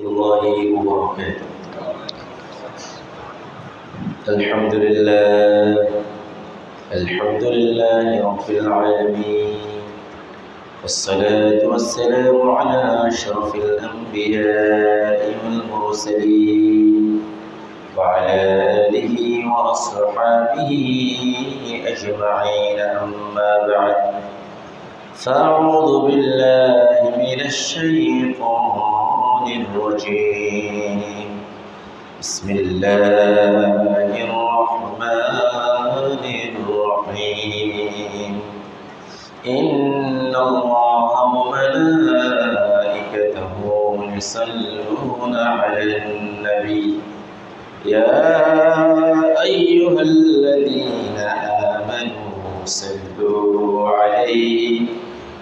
الله وبركاته. الحمد لله رب العالمين، والصلاة والسلام على أشرف الأنبياء والمرسلين وعلى آله وأصحابه أجمعين. أما بعد، فأعوذ بالله من الشيطان الرجيم. بسم الله الرحمن الرحيم. إن الله وملائكته يصلون على النبي يا أيها الذين آمنوا صلوا عليه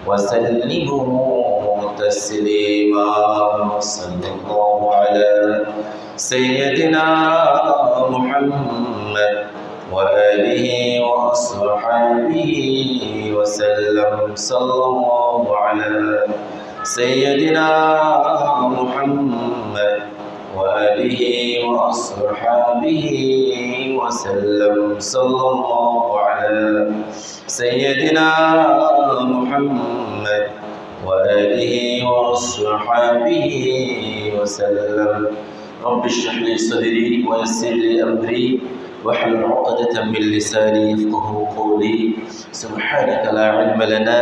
وسلموا تسليما. صلى الله على سيدنا محمد وآله وأصحابه وسلم. صلى الله على سيدنا محمد وآله وأصحابه وسلم. صلى الله على سيدنا محمد وآله وأصحابه وسلم. رب اشرح لي صدري ويسر لي أمري واحلل عقدة من لساني يفقهوا قولي. سبحانك لا علم لنا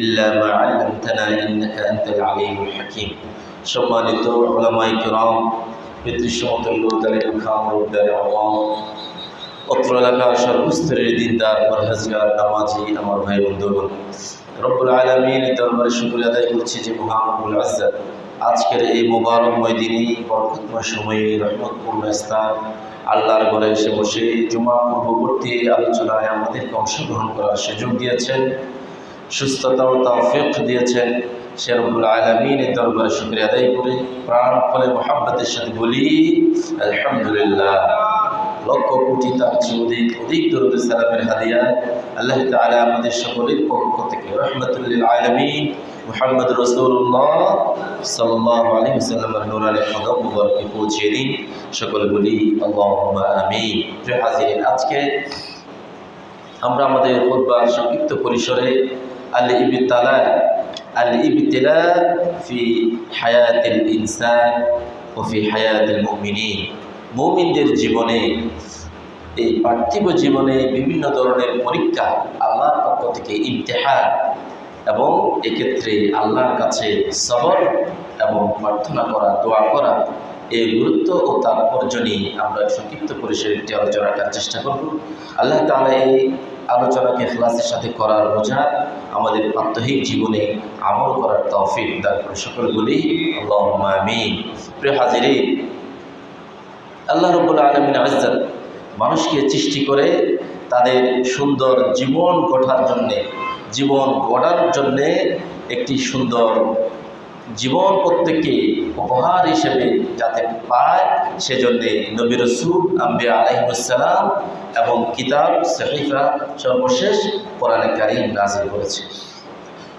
إلا ما علمتنا إنك أنت العليم الحكيم. সম্মানিত উলামায়ে কেরাম, পিতৃসমতুল্য তালিম খামরুদ্দার আওয়াম, অত্র এলাকার সর্বস্তরের দিনদার পরহেজগার নামাজি আমার ভাই বন্ধুগণ, রব্বুল আলামিনের দরবারে শুকরিয়া আদায় করছি যে মহান রব্বুল ইজ্জত আজকের এই মোবারকময় দিনে, বরকতময় সময়ে, রহমতপূর্ণ স্থান আল্লাহর ঘরে এসে বসে জুমা পূর্ববর্তী আলোচনায় আমাদেরকে অংশগ্রহণ করার সুযোগ দিয়েছেন, সুস্থতা ও তৌফিক দিয়েছেন। সে রব্বুল আলামিনের দরবারে শুকরিয়া আদায় করে প্রাণ খুলে মুহাব্বতের সাথে বলি আলহামদুলিল্লাহ। লক্ষ কোটি তার চেয়ে অধিক দরুদ সালামের হাদিয়া আল্লাহ তাআলা আমাদের সকলের পক্ষ থেকে রহমাতুল লিল আলামিন মুহাম্মদ রাসূলুল্লাহ সাল্লাল্লাহু আলাইহি ওয়াসাল্লামের নূরানি কদম মুবারকে পৌঁছিয়ে দিন। সকলে বলি আল্লাহুম্মা আমিন। প্রিয় হাজিরিন, আজকে আমরা আমাদের খুতবার সংক্ষিপ্ত পরিসরে আল-ইবতিলা ফি হায়াতিল ইনসান ও ফি হায়াতিল মুমিনিন, মুমিনদের জীবনে, এই পার্থিব জীবনে বিভিন্ন ধরনের পরীক্ষা, আল্লাহর পক্ষ থেকে ইমতিহান, এবং এক্ষেত্রে আল্লাহর কাছে সবর এবং প্রার্থনা করা, দোয়া করা, এই গুরুত্ব ও তাৎপর্য নিয়ে আমরা সংক্ষিপ্ত পরিসরে একটি আলোচনা করার চেষ্টা করব। আল্লাহ তাআলা এই আলোচনাকে ইখলাসের সাথে করার বোঝা আমাদের প্রাত্যহিক জীবনে আমল করার তৌফিক দান করে। সকলে বলি আল্লাহুম্মা আমিন। প্রিয় হাজিরিন, আল্লাহ রাব্বুল আলামিন ইজ্জত মানুষকে সৃষ্টি করে তাদের সুন্দর জীবন গড়ার জন্যে একটি সুন্দর জীবন প্রত্যেককে উপহার হিসেবে যাতে পায়, সেজন্যে নবী রাসূল, আম্বিয়া আলাইহিস সালাম এবং কিতাব সহিফা, সর্বশেষ কোরআনে কারীম নাযিল করেছে।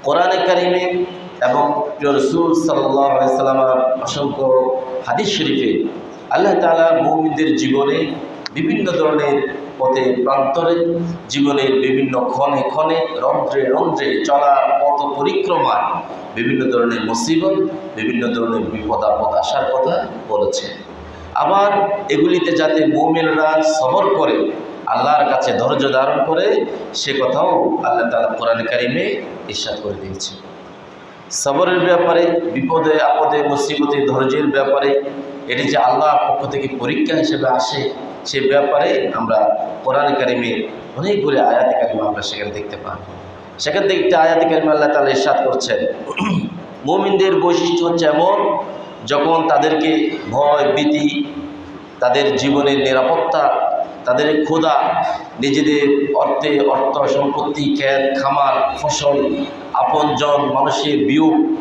কোরআনে কারীমে এবং প্রিয় রাসূল সাল্লাল্লাহু আলাইহি সাল্লামের অসংখ্য হাদিস শরীফে আল্লাহ তাআলা মুমিনদের জীবনে বিভিন্ন ধরনের পথে প্রান্তরে, জীবনের বিভিন্ন ক্ষণে ক্ষণে, রন্ধ্রে রন্ধ্রে চলা পথ পরিক্রমায় বিভিন্ন ধরনের মুসিবত, বিভিন্ন ধরনের বিপদ আপদ আসার কথা বলেছে। আবার এগুলিতে যাতে মুমিনরা সবর করে, আল্লাহর কাছে ধৈর্য ধারণ করে, সে কথাও আল্লাহ তাআলা কোরআনে কারীমে ইরশাদ করে দিয়েছে। সবরের ব্যাপারে, বিপদে আপদে মুসিবতে ধৈর্যের ব্যাপারে, এটি যে আল্লাহর পক্ষ থেকে পরীক্ষা হিসেবে আসে, সে ব্যাপারে আমরা কোরআনে কারীমে অনেকগুলি আয়াতে কারিমা আমরা সেখানে দেখতে পাই। সেখান থেকে একটা আয়াতে কারিমা আল্লাহ তাআলা ইরশাদ করছেন, মুমিনদের বৈশিষ্ট্য হচ্ছে এমন, যখন তাদেরকে ভয় ভীতি, তাদের জীবনের নিরাপত্তা, তাদের ক্ষুধা, নিজেদের অর্থ সম্পত্তি, ক্ষেত খামার, ফসল, আপনজন, মানুষের বিয়োগ,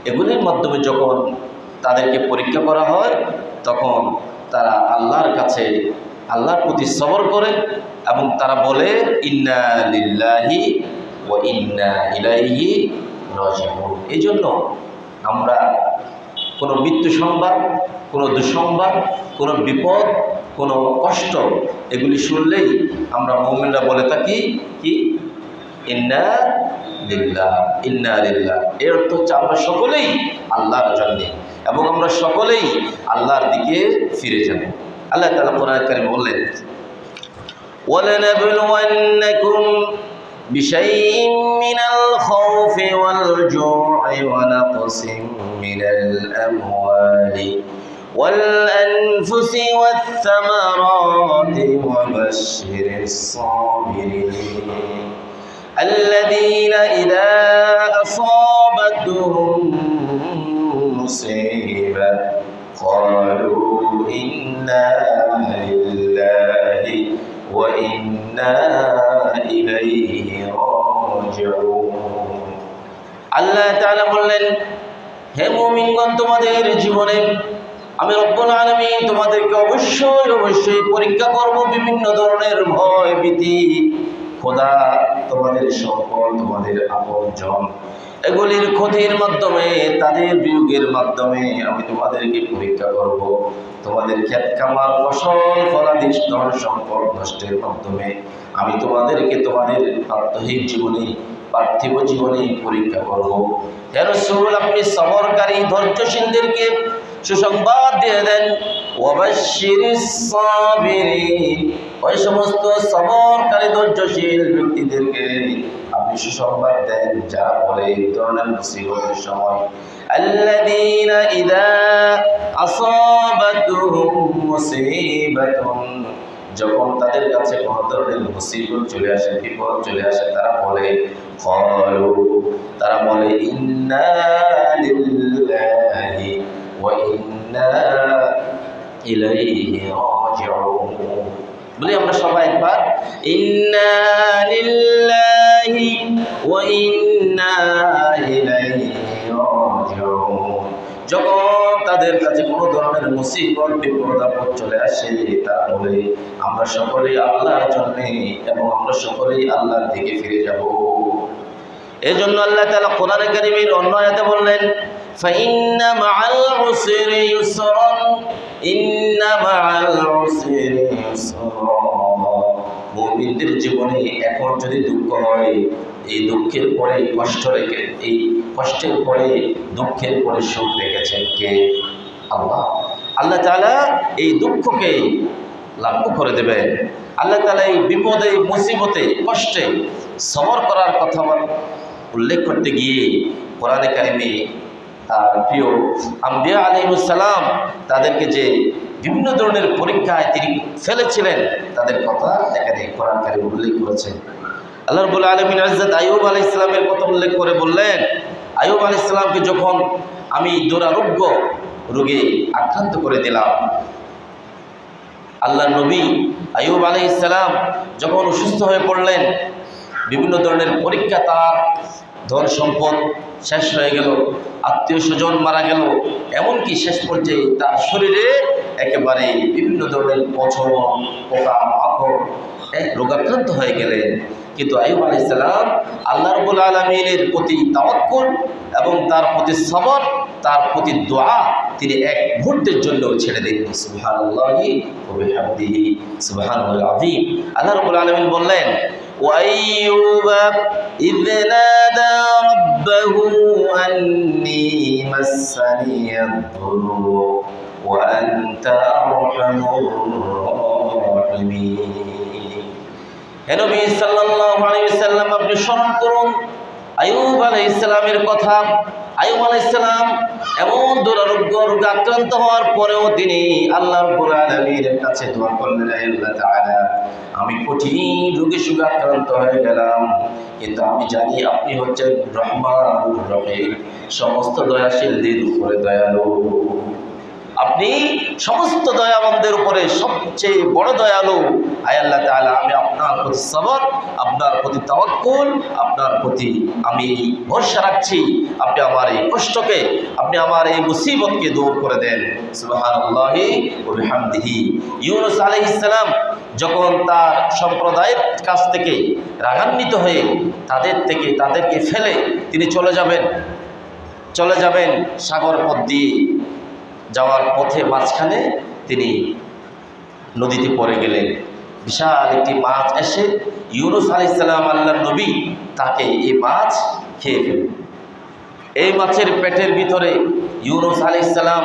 এগুলির মাধ্যমে যখন তাদেরকে পরীক্ষা করা হয়, তখন তারা আল্লাহর কাছে, আল্লাহর প্রতি সবর করে এবং তারা বলে ইন্না লিল্লাহি ওয়া ইন্না ইলাইহি রাজিউন। এই জন্য আমরা কোনো মৃত্যু সংবাদ, কোনো দুঃসংবাদ, কোনো বিপদ, কোনো কষ্ট, এগুলি শুনলেই আমরা মুমিনরা বলে থাকি কি ইন্না লিল্লাহ ইন্না লিল্লাহ। এর অর্থ হচ্ছে আমরা সকলেই আল্লাহর জন্যে এবং আমরা সকলেই আল্লাহর দিকে ফিরে যাব। আল্লাহ তাআলা কোরআনে কারীমে বললেন وَلَنَبْلُوَنَّكُمْ بِشَيْءٍ مِّنَ الْخَوْفِ وَالْجُوعِ وَنَقْصٍ مِّنَ الْأَمْوَالِ وَالْأَنفُسِ وَالثَّمَرَاتِ وَبَشِّرِ الصَّابِرِينَ الَّذِينَ إِذَا أَصَابَتْهُم مُّصِيبَةٌ قَالُوا إِنَّا لِلَّهِ وَإِنَّا إِلَيْهِ راجعون। আল্লাহ তাআলা বললেন, হে মুমিনগণ, তোমাদের জীবনে আমি রব্বুল আলামিন তোমাদেরকে অবশ্যই পরীক্ষা করব বিভিন্ন ধরনের ভয় ভীতি, খোদা, তোমাদের সম্পদ, তোমাদের আপনজন, এগুলির ক্ষতির মাধ্যমে, তাদের বিয়োগের মাধ্যমে আমি তোমাদেরকে পরীক্ষা করব। তোমাদের ক্ষেত খামার, ফসল ফলাদি, ধন সম্পদ নষ্টের মাধ্যমে আমি তোমাদেরকে তোমাদের প্রাত্যহিক জীবনে, পার্থিব জীবনে পরীক্ষা করব। হে রাসূল, আপনি সবরকারী ধৈর্যশীলদেরকে সুসংবাদ দিয়ে দেন। ওয়াবাশশিরিস সাবিরিন, ওই সমস্ত সবরকারী ধৈর্যশীল ব্যক্তিদেরকে আপনি সুসংবাদ দেন যারা বলে এই ধরনের মুসিবতের সময় আল্লাযীনা ইযা আসাবাতুহুম মুসিবাতুন, যখন তাদের কাছে কোনো ধরনের মুসিবত চলে আসে, বিপদ চলে আসে, তারা বলে ইন্না লিল্লাহি ওয়া ইন্না ইলাইহি রাজিউন। বলি আমরা সবাই একবার ইন্না লিল্লাহি ওয়া ইন্না ইলাইহি রাজিউন। যখন তাদের কাছে কোনো ধরনের মুসিবত বিপদ আপদ চলে আসে, তারা বলে আমরা সকলেই আল্লাহর জন্য এবং আমরা সকলেই আল্লাহর দিকে ফিরে যাব। এই জন্য আল্লাহ তাআলা কোরআনে কারীমের অন্য আয়াতে বললেন ফাইন্না মাআল উসরি ইউসরান, ইন্না মাআল উসরি ইউসরান। মুমিনদের জীবনে এখন যদি দুঃখ হয়, এই দুঃখের পরে কষ্ট রেখে, এই কষ্টের পরে দুঃখের পরে সুখ রেখেছেন কে? আল্লাহ। আল্লাহ তাআলা এই দুঃখকে লাঘব করে দেবেন। আল্লাহ তাআলা এই বিপদে, মুসিবতে, কষ্টে সবর করার কথা উল্লেখ করতে গিয়ে কোরআনে কারিমে তার প্রিয় আম্বিয়া আলাইহিস সালাম তাদেরকে যে বিভিন্ন ধরনের পরীক্ষায় তিনি ফেলেছিলেন, তাদের কথা এখানে কোরআন কারিমে উল্লেখ করেছেন। আল্লাহ রাব্বুল আলামিন হযরত আইয়ুব আলাইহিস সালামের কথা উল্লেখ করে বললেন, আইয়ুব আলাইহিস সালামকে যখন আমি দুরারোগ্য রোগে আক্রান্ত করে দিলাম, আল্লাহর নবী আইয়ুব আলাইহিস সালাম যখন অসুস্থ হয়ে পড়লেন, বিভিন্ন ধরনের পরীক্ষা, তার ধন সম্পদ শেষ হয়ে গেল, আত্মীয় স্বজন মারা গেল, এমনকি শেষ পর্যায়ে তার শরীরে একেবারে বিভিন্ন ধরনের পচন, পোকা মাকড় রোগাক্রান্ত হয়ে গেলেন। কিন্তু আইয়ুব আলাইহিস সালাম আল্লাহ রাব্বুল আলামিনের প্রতি তাওয়াক্কুল এবং তার প্রতি সবর, তার প্রতি দোয়া তিনি এক মুহূর্তের জন্য ছেড়ে দেননি। সুবহানাল্লাহি ওয়া বিহামদিহি সুবহানাল্লাহিল আযীম। আল্লাহ রাব্বুল আলামিন বললেন وَأَيُّوبَ إِذْ نَادَى رَبَّهُ أَنِّي مَسَّنِيَ الضُّرُّ وَأَنْتَ أَرْحَمُ الراحمين। হে নবী সাল্লাল্লাহু আলাইহি ওয়াসাল্লাম, আপনি স্মরণ করুন আইয়ুব আলাইহিস সালামের কথা। আইয়ুব আলাইহিস সালাম এমন দুরারোগ্য রোগে আক্রান্ত হওয়ার পরেও তিনি আল্লাহ রাব্বুল আলামিনের কাছে দোয়া করলেন, হে আল্লাহ তাআলা, আমি কঠিন রোগে সুগে আক্রান্ত হয়ে গেলাম, কিন্তু আমি জানি আপনি হচ্ছেন রহমানুর রহিম, সমস্ত দয়াশীলদের উপরে দয়ালু। আপনি সমস্ত দয়াবানদের উপরে সবচেয়ে বড় দয়ালু। আয় আল্লাহ তাআলা, আমি আপনার প্রতি সবর, আপনার প্রতি তাওয়াক্কুল, আপনার প্রতি আমি ভরসা রাখছি। আপনি আমার এই কষ্টকে, আপনি আমার এই মুসিবতকে দূর করে দেন। সুবহানাল্লাহি ওয়া বিহামদিহি। ইউনূস আলাইহিস সালাম যখন তার সম্প্রদায়ের কাছ থেকে রাগান্বিত হয়ে তাদেরকে ফেলে তিনি চলে যাবেন সাগর পথ দিয়ে, যাওয়ার পথে মাঝখানে তিনি নদীতে পড়ে গেলেন। বিশাল একটি মাছ এসে ইউনুস আলাইহিস সালাম আল্লাহর নবী তাকে এই মাছ খেয়ে ফেলল। এই মাছের পেটের ভিতরে ইউনুস আলাইহিস সালাম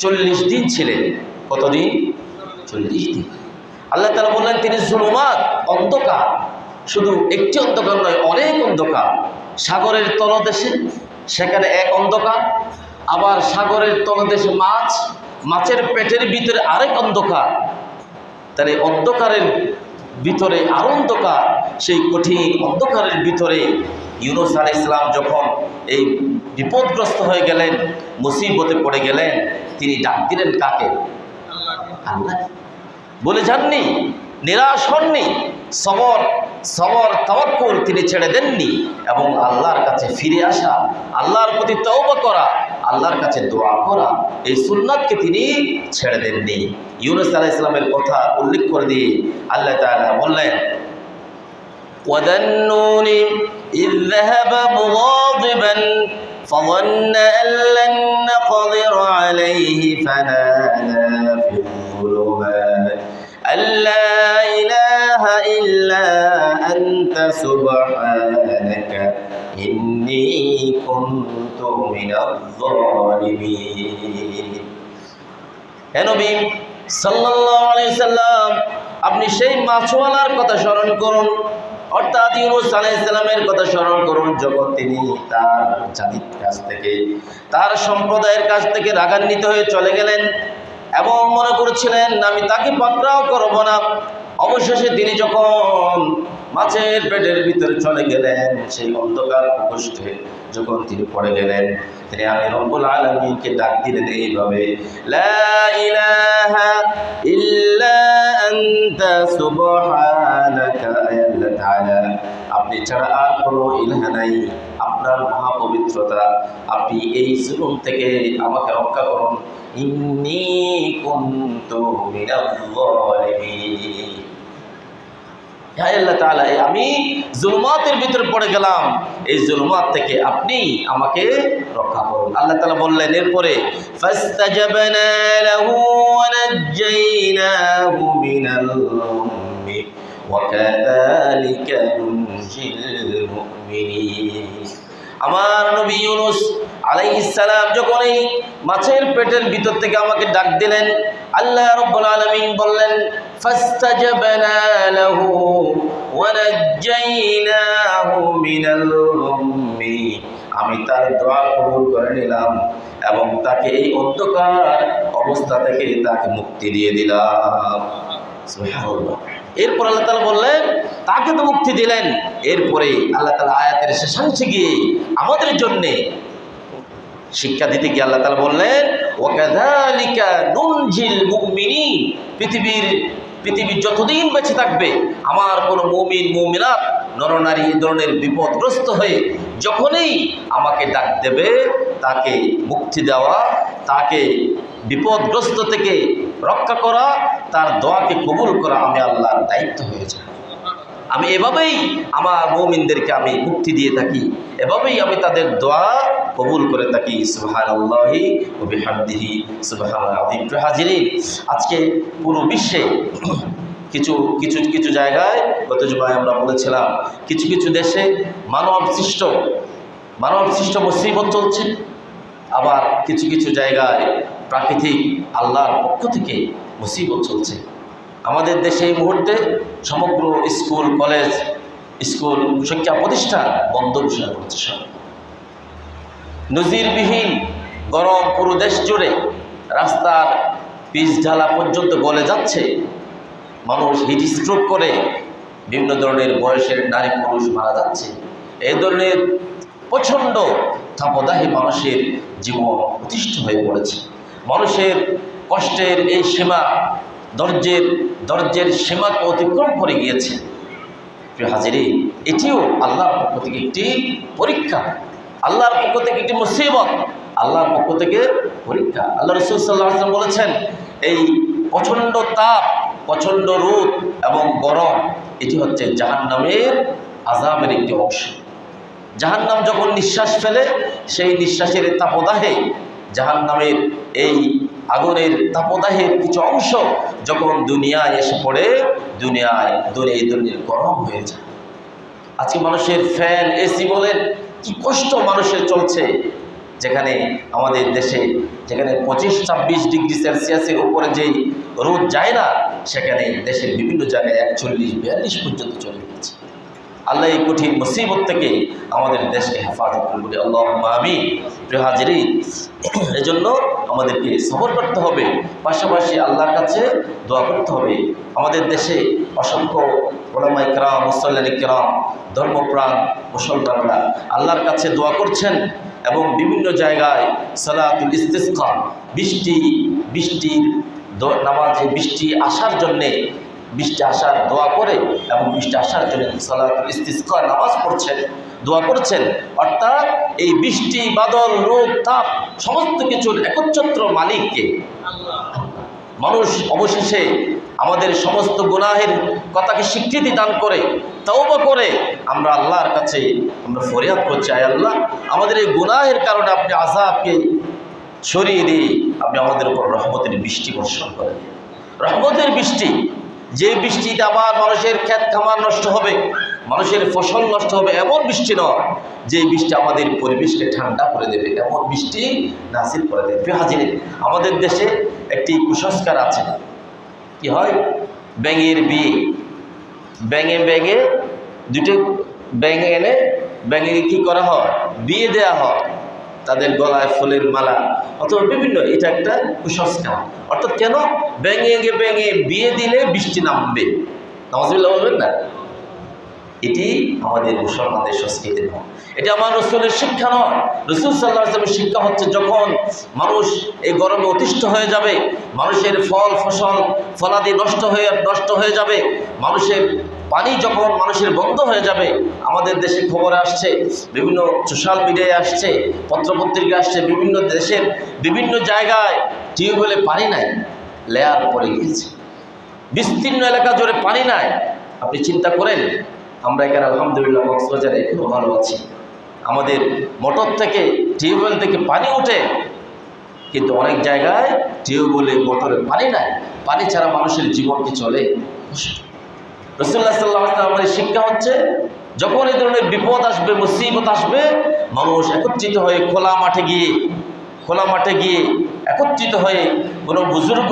40 দিন ছিলেন। কতদিন? 40 দিন। আল্লাহ তাআলা বললেন তিনি জুলুমাত, অন্ধকার, শুধু একটি অন্ধকার নয়, অনেক অন্ধকার। সাগরের তলদেশে সেখানে এক অন্ধকার, আবার সাগরের তলদেশে মাছ, মাছের পেটের ভিতরে আরেক অন্ধকার। তাহলে অন্ধকারের ভিতরে আরো অন্ধকার, সেই কঠিন অন্ধকারের ভিতরে ইউনুস আলাইহিস সালাম যখন এই বিপদগ্রস্ত হয়ে গেলেন, মুসিবতে পড়ে গেলেন, তিনি ডাক দিলেন কাকে? আল্লাহ। বলে যাননি, নিরাশ হননি, সবর সবর তাওয়াক্কুল তিনি ছেড়ে দেননি, এবং আল্লাহর কাছে ফিরে আসা, আল্লাহর প্রতি তওবা করা, আল্লাহর কাছে দোয়া করা, এই সুন্নাতকে তিনি ছেড়ে দেননি। ইউনুস আলাইহিস সালামের কথা উল্লেখ করে দিয়ে আল্লাহ তাআলা বললেন وَذَنُّونِ إِذْ ذَهَبَ مُغَاضِبًا فَظَنَّ أَن لَّن نَّقْدِرَ عَلَيْهِ فَنَادَىٰ فِي الظُّلُمَاتِ أَن لَّا إِلَٰهَ إِلَّا أَنتَ سُبْحَانَكَ إِنِّي كُنتُ مِنَ الظَّالِمِينَ। হে নবী সাল্লাল্লাহু আলাইহি সাল্লাম, আপনি সেই মাছওয়ালার কথা স্মরণ করুন, অর্থাৎ ইউনুস আলাইহিস সালামের কথা স্মরণ করুন, যখন তিনি তার জাতির কাছ থেকে, তার সম্প্রদায়ের কাছ থেকে রাগান্বিত হয়ে চলে গেলেন এবং মনে করছিলেন আমি তাকে পাকড়াও করব না। অবশেষে তিনি যখন মাছের পেটের ভিতরে চলে গেলেন, সেই অন্ধকার প্রকোষ্ঠে যখন তিনি পড়ে গেলেন, তিনি আমি রব্বুল আলামিনকে ডাক দিলেন এইভাবে, লা ইলাহা ইল্লা আনতা সুবহানাকা, আল্লাহ তাআলা আপনি ছাড়া আর কোনো ইলাহ নাই, আপনার মহাপবিত্রতা, আপনি এই জুলুম থেকে আমাকে রক্ষা করুন, ইন্নী কুনতু মিনাল যালিমিন। হে আল্লাহ তাআলা, আমি জুলুমাতের ভিতরে পড়ে গেলাম, এই জুলুমাত থেকে আপনি আমাকে রক্ষা করুন। আল্লাহ তাআলা বললেন এরপরে ফাস্তাজাবনা লাহু ওয়া নাজ্জাইনাহু মিনাল গাম্মি ওয়া কাযালিকা নুনজিল মুমিনিন। আমার নবী ইউনুস আলাইহিস সালাম যখন এই মাছের পেটের ভিতর থেকে আমাকে ডাক দিলেন, আল্লাহ রাব্বুল আলামিন বললেন ফাস্তাজাবনা লাহু ওয়া নাজ্জাইনাহু মিনাল গাম্মি, আমি তার দোয়া কবুল করে নিলাম এবং তাকে এই অন্ধকার অবস্থা থেকে তাকে মুক্তি দিয়ে দিলাম। সুবহানাল্লাহ। এরপর আল্লাহ তাআলা বললেন তাকে তো মুক্তি দিলেন, এরপরে আল্লাহ তাআলা আয়াতের শেষাংশে গিয়ে আমাদের জন্য শিক্ষা দিতে গিয়ে আল্লাহ তাআলা বললেন ওয়াকাযালিকা নুনজিল মুমিনিন, পৃথিবীর যতদিন বেঁচে থাকবে আমার কোনো মুমিন মুমিনাত নরনারী এই ধরনের বিপদগ্রস্ত হয়ে যখনই আমাকে ডাক দেবে, তাকে মুক্তি দেওয়া, তাকে বিপদগ্রস্ত থেকে রক্ষা করা, তার দোয়াকে কবুল করা আমি আল্লাহর দায়িত্ব হয়ে যায়। আমি এভাবেই আমার মুমিনদেরকে আমি মুক্তি দিয়ে থাকি, এভাবেই আমি তাদের দোয়া কবুল করে থাকি। সুবহানাল্লাহি ওয়া বিহামদিহি সুবহানাল আযীম। হাজিরিন, আজকে পুরো বিশ্বে কিছু জায়গায়, গত জুমায় আমরা বলেছিলাম, কিছু দেশে মানব সৃষ্ট মুসিবত চলছে, আবার কিছু জায়গায় প্রাকৃতিক আল্লাহর পক্ষ থেকে মুসিবত চলছে। আমাদের দেশে এই মুহূর্তে সমগ্র স্কুল কলেজ শিক্ষা প্রতিষ্ঠান বন্ধ ঘোষণা করছে। সব নজিরবিহীন গরম পুরো দেশ জুড়ে, রাস্তার পিচ ঢালা পর্যন্ত গলে যাচ্ছে, মানুষ হিট স্ট্রোক করে বিভিন্ন ধরনের বয়সের নারী পুরুষ মারা যাচ্ছে। এই ধরনের প্রচণ্ড তাপদাহে মানুষের জীবন অতিষ্ঠ হয়ে পড়েছে। মানুষের কষ্টের এই সীমা ধৈর্যের সীমাকে অতিক্রম করে গিয়েছে। প্রিয় হাজিরিন, এটিও আল্লাহর পক্ষ থেকে একটি পরীক্ষা, আল্লাহর পক্ষ থেকে একটি মুসিবত, আল্লাহর পক্ষ থেকে পরীক্ষা। আল্লাহ রাসূল সাল্লাল্লাহু আলাইহি ওয়াসাল্লাম বলেছেন এই প্রচণ্ড তাপ, প্রচণ্ড রোদ এবং গরম, এটি হচ্ছে জাহান্নামের আযাবের একটি অংশ। জাহান্নাম যখন নিঃশ্বাস ফেলে, সেই নিঃশ্বাসের তাপদাহে জাহান্নামের এই আগুনের তাপদাহের কিছু অংশ যখন দুনিয়ায় এসে পড়ে, দুনিয়ায় গরম হয়ে যায়। আজকে মানুষের ফ্যান, এসি বলেন, কি কষ্ট মানুষের চলছে। যেখানে আমাদের দেশে যেখানে 25-26 ডিগ্রি সেলসিয়াসের উপরে যেই রোদ যায় না, সেখানে দেশের বিভিন্ন জায়গায় 41-42 পর্যন্ত চলে গেছে। আল্লাহ এই কঠিন মুসিবত থেকে আমাদের দেশকে হেফাজত করবে, আল্লাহুম্মা আমিন। প্রিয় হাজিরিন, এজন্য আমাদেরকে সবর করতে হবে, পাশাপাশি আল্লাহর কাছে দোয়া করতে হবে। আমাদের দেশে অসংখ্য উলামায়ে কেরাম, মুসল্লিনে কেরাম, ধর্মপ্রাণ মুসলমানরা আল্লাহর কাছে দোয়া করছেন এবং বিভিন্ন জায়গায় সালাতুল ইস্তিসকা, বৃষ্টির নামাজে বৃষ্টি আসার জন্যে, বৃষ্টি আসার দোয়া করে এবং বৃষ্টি আসার জন্য সালাতুল ইস্তিসকা নামাজ পড়ছেন, দোয়া করছেন। অর্থাৎ এই বৃষ্টি, বাদল, রোদ, তাপ সমস্ত কিছুর একচ্ছত্র মালিককে মানুষ অবশেষে আমাদের সমস্ত গুনাহের কথাকে স্বীকৃতি দান করে তওবা করে আমরা আল্লাহর কাছে আমরা ফরিয়াদ করছি, আয় আল্লাহ, আমাদের এই গুনাহের কারণে আপনি আযাবকে সরিয়ে দিয়ে আপনি আমাদের উপর রহমতের বৃষ্টি বর্ষণ করেন। রহমতের বৃষ্টি, যে বৃষ্টিতে আবার মানুষের ক্ষেত খামার নষ্ট হবে, মানুষের ফসল নষ্ট হবে, এমন বৃষ্টি নয়। যে বৃষ্টি আমাদের পরিবেশকে ঠান্ডা করে দেবে, এমন বৃষ্টি নাসিল করে দেবে। প্রিয় হাজিরিন, আমাদের দেশে একটি কুসংস্কার আছে। কি হয়? ব্যাঙের বিয়ে, ব্যাঙে দুটো ব্যাঙে এনে ব্যাঙে কি করা হয়? বিয়ে দেওয়া হয়, তাদের গলায় ফুলের মালা অথবা বিভিন্ন, এটা একটা কুসংস্কার। অর্থাৎ কেন? ব্যাঙে বিয়ে দিলে বৃষ্টি নামবে। নাউযুবিল্লাহ বলবেন না? এটি আমাদের মুসলমানদের সংস্কৃতি নয়, এটা আমার রাসূলের শিক্ষা নয়। রাসূল সাল্লাল্লাহু আলাইহি ওয়াসাল্লামের শিক্ষা হচ্ছে, যখন মানুষ এই গরমে অতিষ্ঠ হয়ে যাবে, মানুষের ফলাদি নষ্ট হয়ে যাবে, মানুষের পানি যখন মানুষের বন্ধ হয়ে যাবে। আমাদের দেশে খবরে আসছে, বিভিন্ন সোশ্যাল মিডিয়ায় আসছে, পত্রপত্রিকা আসছে, বিভিন্ন দেশের বিভিন্ন জায়গায় টিউবওয়েলে পানি নাই, লেয়ার পড়ে গিয়েছে, বিস্তীর্ণ এলাকা জুড়ে পানি নাই। আপনি চিন্তা করেন, আমরা এখানে আলহামদুলিল্লাহ কক্সবাজারে এখনো ভালো আছি, আমাদের মোটর থেকে, টিউবওয়েল থেকে পানি ওঠে, কিন্তু অনেক জায়গায় টিউবওয়েলে, মোটরে পানি নাই। পানি ছাড়া মানুষের জীবন কি চলে? রাসূলুল্লাহ সাল্লাল্লাহু আলাইহি ওয়াসাল্লাম আমাদের শিক্ষা হচ্ছে, যখন এই ধরনের বিপদ আসবে, মুসিবত আসবে, মানুষ একত্রিত হয়ে খোলা মাঠে গিয়ে একত্রিত হয়ে কোনো বুজুর্গ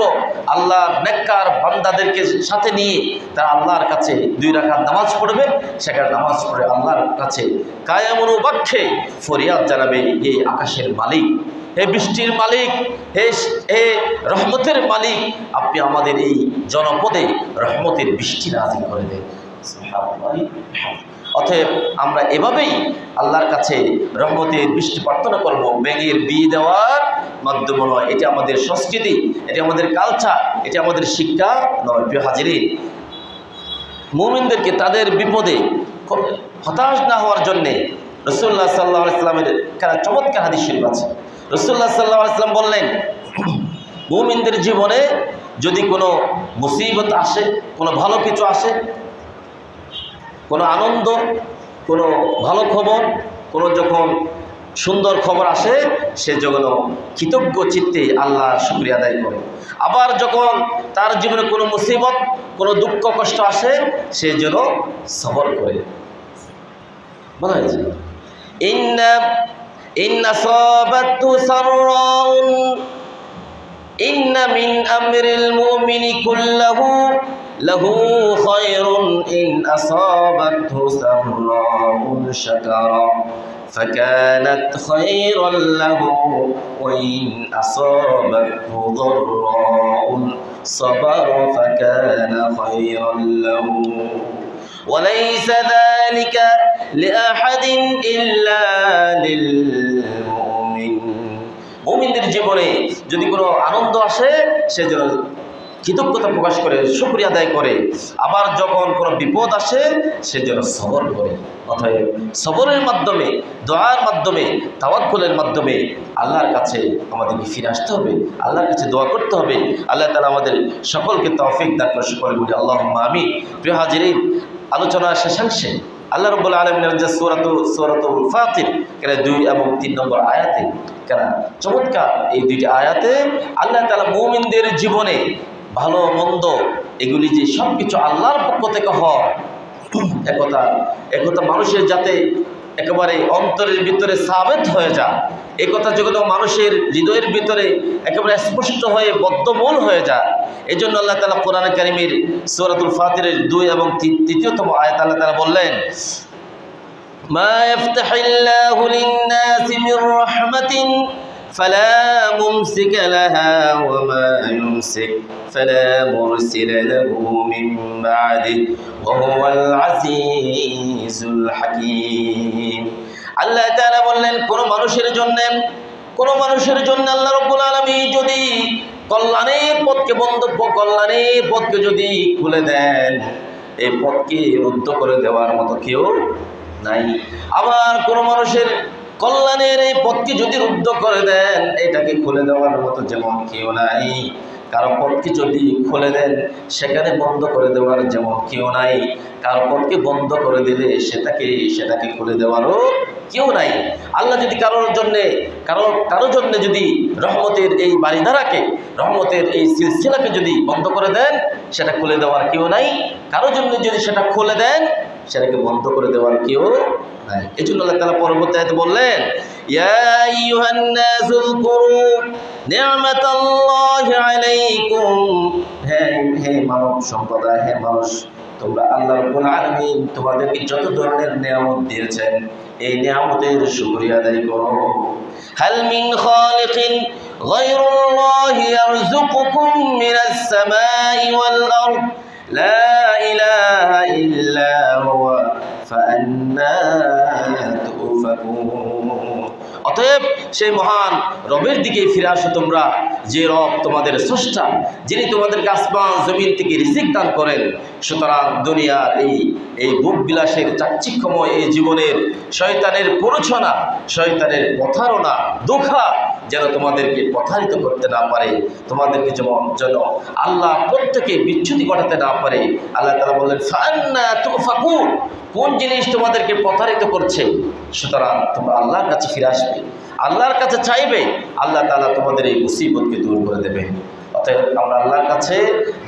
আল্লাহ নেককার বান্দাদেরকে সাথে নিয়ে তারা আল্লাহর কাছে 2 রাকাত নামাজ পড়বে। সেখানে নামাজ পড়ে আল্লাহর কাছে কায়ামুন বাক্ষে ফরিয়াদ জানাবে, হে আকাশের মালিক, হে বৃষ্টির মালিক, হে রহমতের মালিক, আপনি আমাদের এই জনপদে রহমতের বৃষ্টি নাযিল করে দেন। অতএব আমরা এভাবেই আল্লাহর কাছে রহমতের বৃষ্টি প্রার্থনা করব, ব্যাঙের বিয়ে দেওয়ার মাধ্যমে নয়। এটি আমাদের সংস্কৃতি, এটি আমাদের কালচার, এটি আমাদের শিক্ষা নয়। প্রিয় হাজিরিন, মুমিনদেরকে তাদের বিপদে হতাশ না হওয়ার জন্যে রাসূলুল্লাহ সাল্লাল্লাহু আলাইহি ওয়াসাল্লামের চমৎকার হাদিস শরীফ আছে। রাসূলুল্লাহ সাল্লাল্লাহু আলাইহি ওয়াসাল্লাম বললেন, মুমিনদের জীবনে যদি কোনো মুসিবত আসে, কোনো ভালো কিছু আসে, কোনো আনন্দ, কোনো ভালো খবর, কোনো যখন সুন্দর খবর আসে, সে যখন কৃতজ্ঞ চিত্তে আল্লাহর শুকরিয়া আদায় করে। আবার যখন তার জীবনে কোনো মুসিবত, কোনো দুঃখ কষ্ট আসে, সে যেন সবর করে। বলা হয়েছে, ইন্না সাবাতু সাররাউন ইন্না মিন আমরিল মুমিনি কুল্লাহু লাহু খায়রুন ইন আসাবাতহু সাররাউন শাকারা فكانت خيرا له وإن أصابته ضراء صبر فكان خيرا له وليس ذلك لأحد إلا للمؤمن। মুমিনদের জীবনে যদি কোনো আনন্দ আসে, সে যেন কৃতজ্ঞতা প্রকাশ করে, শুকরিয়া আদায় করে। আবার যখন কোনো বিপদ আসে, সে যেন সবর করে। অতএব সবরের মাধ্যমে, দোয়ার মাধ্যমে, তাওয়াক্কুলের মাধ্যমে আল্লাহর কাছে আমাদেরকে ফিরে আসতে হবে, আল্লাহর কাছে দোয়া করতে হবে। আল্লাহ তাআলা আমাদের সকলকে তৌফিক দান করে, সকলে বলি আল্লাহুম্মা আমিন। প্রিয় হাজিরিন, আলোচনার শেষাংশে আল্লাহ রাব্বুল আলামিনের যে সূরাতুল ফাতির এর 2 এবং 3 নম্বর আয়াতে কেন চমৎকার এই দুইটি আয়াতে আল্লাহ তাআলা মুমিনদের জীবনে ভালো মন্দ এগুলি যে সবকিছু আল্লাহর পক্ষ থেকে হয় একথা মানুষের যাতে একেবারে অন্তরের ভিতরে সাবেত হয়ে যায়, এই কথা যখন মানুষের হৃদয়ের ভিতরে একেবারে স্পষ্ট হয়ে বদ্ধমূল হয়ে যায়। এই জন্য আল্লাহ তাআলা কোরআনে কারীমের সূরাতুল ফাতিরের 2 এবং 3তম আয়াত আল্লাহ তাআলা বললেন, মা ইফতাহিল্লাহু লিন-নাসি মির রাহমাতিন ফালা মুমসিকা লাহা ওয়া মা ইউমসিক ফালা মুরসিলা লাহু মিন বা'দিহি ওয়া হুয়াল আজিজুল হাকীম। আল্লাহ তাআলা বললেন কোন মানুষের জন্য আল্লাহ রাব্বুল আলামিন যদি কল্যাণের পথকে যদি খুলে দেন, এই পথকে রুদ্ধ করে দেওয়ার মতো কেউ নাই। আবার কোন মানুষের কল্যাণের এই পথকে যদি রুদ্ধ করে দেন, এটাকে খুলে দেওয়ার মতো যেমন কেউ নাই। কারো পথকে যদি খুলে দেন, সেখানে বন্ধ করে দেওয়ার যেমন কেউ নাই। কারো পথকে বন্ধ করে দিলে সেটাকে খুলে দেওয়ারও কেউ নাই। আল্লাহ যদি কারোর জন্য যদি রহমতের এই বাড়িধারাকে, রহমতের এই সিলসিলাকে যদি বন্ধ করে দেন, সেটা খুলে দেওয়ার কেউ নাই। কারোর জন্য যদি সেটা খুলে দেন, সেটাকে বন্ধ করে দেওয়ার কেউ নাই। এই জন্য আল্লাহ তাআলা পরবর্তী আয়াতে বললেন, ইয়া আইয়ুহান নাসু যকুরু নি'মাতাল্লাহি আলাইকুম, হে মানব সম্প্রদায়, হে মানুষ, তোমরা আল্লাহ রাব্বুল আলামিন তোমাদেরকে যত ধরনের নিয়ামত দিয়েছেন, এই নিয়ামতের শুকরিয়া আদায় করো। হাল মিন খালিকিন গায়রুল্লাহি ইয়ারযুকুকুম মিনাস সামাই ওয়াল আরদ লা ইলাহা ইল্লা হুয়া ফাআন্না তুফাকুন। অতএব সেই মহান রবের দিকে ফিরে আসো তোমরা, যে রব তোমাদের স্রষ্টা, যিনি তোমাদেরকে আসমান জমিন থেকে রিজিক দান করেন। সুতরাং দুনিয়ার এই ভোগ বিলাসের চাকচিক্যময় এই জীবনের শয়তানের প্ররোচনা, শয়তানের প্রতারণা, ধোঁকা যেন তোমাদেরকে প্রতারিত করতে না পারে, তোমাদেরকে যেন আল্লাহ প্রত্যেকে বিচ্যুতি ঘটাতে না পারে। আল্লাহ তাআলা বললেন, ফাআন্না তুফাকুন, কোন জিনিস তোমাদেরকে প্রতারিত করছে। সুতরাং তোমরা আল্লাহর কাছে ফিরে আসবে, আল্লাহর কাছে চাইবে, আল্লাহ তাআলা তোমাদের এই মুসিবতকে দূর করে দেবে। অতএব আমরা আল্লাহর কাছে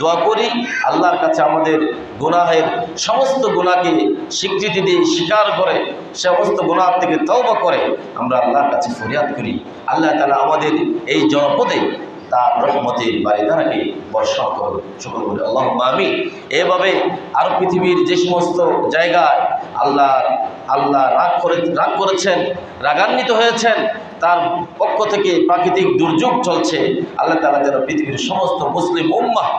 দোয়া করি, আল্লাহর কাছে আমাদের গুনাহের সমস্ত গুনাহকে স্বীকৃতি দিয়ে স্বীকার করে, সমস্ত গুনাহ থেকে তওবা করে আমরা আল্লাহর কাছে ফরিয়াদ করি। আল্লাহ তাআলা আমাদের এই জনপদে তার রহমতের বারিধারাকে বর্ষণ করুন। সকল বলি আল্লাহুম্মা আমিন। এভাবে আরো পৃথিবীর যে সমস্ত জায়গায় আল্লাহ রাগ করেছেন, রাগান্বিত হয়েছেন, তার পক্ষ থেকে প্রাকৃতিক দুর্যোগ চলছে, আল্লাহ তাআলা যেন পৃথিবীর সমস্ত মুসলিম উম্মাহ,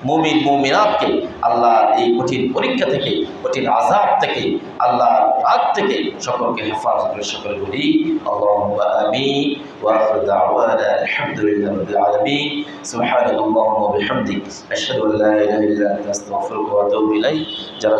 মুমিন মুমিনাতকে আল্লাহ এই কঠিন পরীক্ষা থেকে, কঠিন আযাব থেকে, আল্লাহ রাগ থেকে সকলকে হেফাজত করে। সকল বলি আল্লাহুম্মা আমিন। ওয়া আখিরু দাওয়ানা আলহামদুলিল্লাহি রাব্বিল আলামিন। সুবহানাল্লাহি ওয়া বিহামদিহি আশহাদু আল্লা ইলাহা ইল্লা আনতা আস্তাগফিরুকা ওয়া আতুবু ইলাইক। যারা